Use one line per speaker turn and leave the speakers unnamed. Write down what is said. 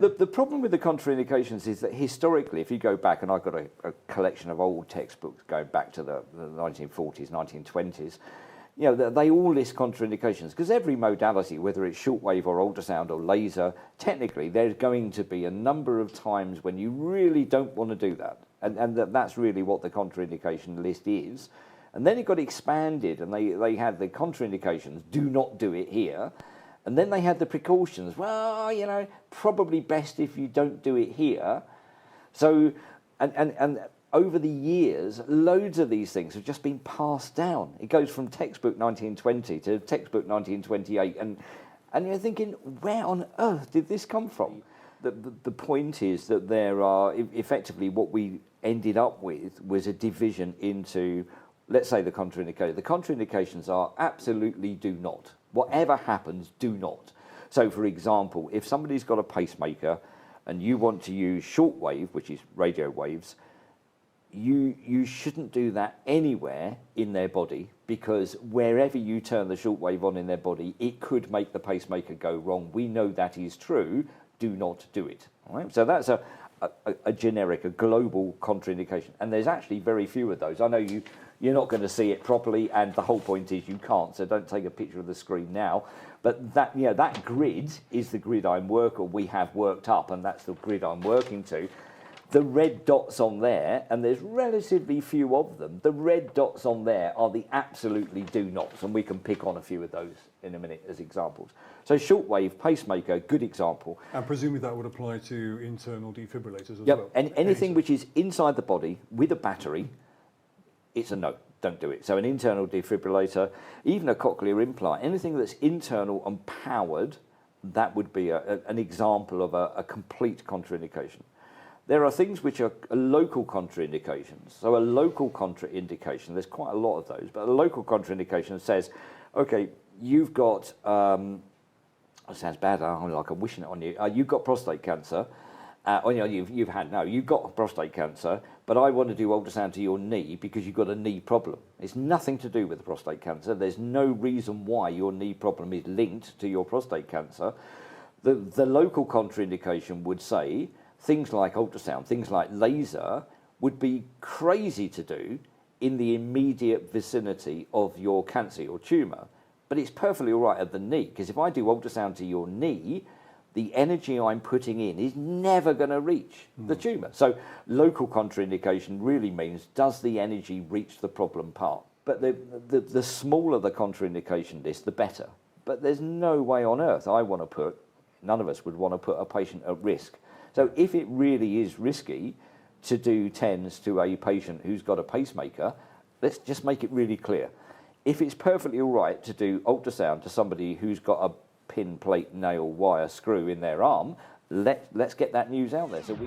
The problem with the contraindications is that historically, if you go back, and I've got a collection of old textbooks going back to the 1940s, 1920s, you know, they all list contraindications because every modality, whether it's shortwave or ultrasound or laser, technically there's going to be a number of times when you really don't want to do that. And that's really what the contraindication list is. And then it got expanded and they had the contraindications, do not do it here. And then they had the precautions. Well, you know, probably best if you don't do it here. So, and over the years, loads of these things have just been passed down. It goes from textbook 1920 to textbook 1928. And you're thinking, where on earth did this come from? The point is that there are, effectively what we ended up with was a division into, let's say, the contraindications. The contraindications are absolutely do not. Whatever happens, do not. So, for example, if somebody's got a pacemaker and you want to use shortwave, which is radio waves, you shouldn't do that anywhere in their body, because wherever you turn the shortwave on in their body, it could make the pacemaker go wrong. We know that is true. Do not do it. All right? So that's a generic, a global contraindication. And there's actually very few of those. I know you're not going to see it properly, and the whole point is you can't, so don't take a picture of the screen now. But that, you know, that grid is the grid we have worked up, and that's the grid I'm working to. The red dots on there, and there's relatively few of them, the red dots on there are the absolutely do nots, and we can pick on a few of those in a minute as examples. So shortwave, pacemaker, good example.
And presumably that would apply to internal defibrillators as
yep.
well?
And anything which is inside the body with a battery, it's a no, don't do it. So an internal defibrillator, even a cochlear implant, anything that's internal and powered, that would be an example of a complete contraindication. There are things which are local contraindications. So a local contraindication, there's quite a lot of those, but a local contraindication says, okay, you've got, it sounds bad, like I'm wishing it on you, you've got prostate cancer, or, you know, you've got prostate cancer, but I want to do ultrasound to your knee because you've got a knee problem. It's nothing to do with the prostate cancer. There's no reason why your knee problem is linked to your prostate cancer. The local contraindication would say, things like ultrasound, things like laser would be crazy to do in the immediate vicinity of your cancer or tumour. But it's perfectly all right at the knee, because if I do ultrasound to your knee, the energy I'm putting in is never going to reach the tumour. So local contraindication really means, does the energy reach the problem part? But the smaller the contraindication list, the better. But there's no way on earth none of us would want to put a patient at risk. So if it really is risky to do TENS to a patient who's got a pacemaker, let's just make it really clear. If it's perfectly all right to do ultrasound to somebody who's got a pin, plate, nail, wire, screw in their arm, let's get that news out there. So we.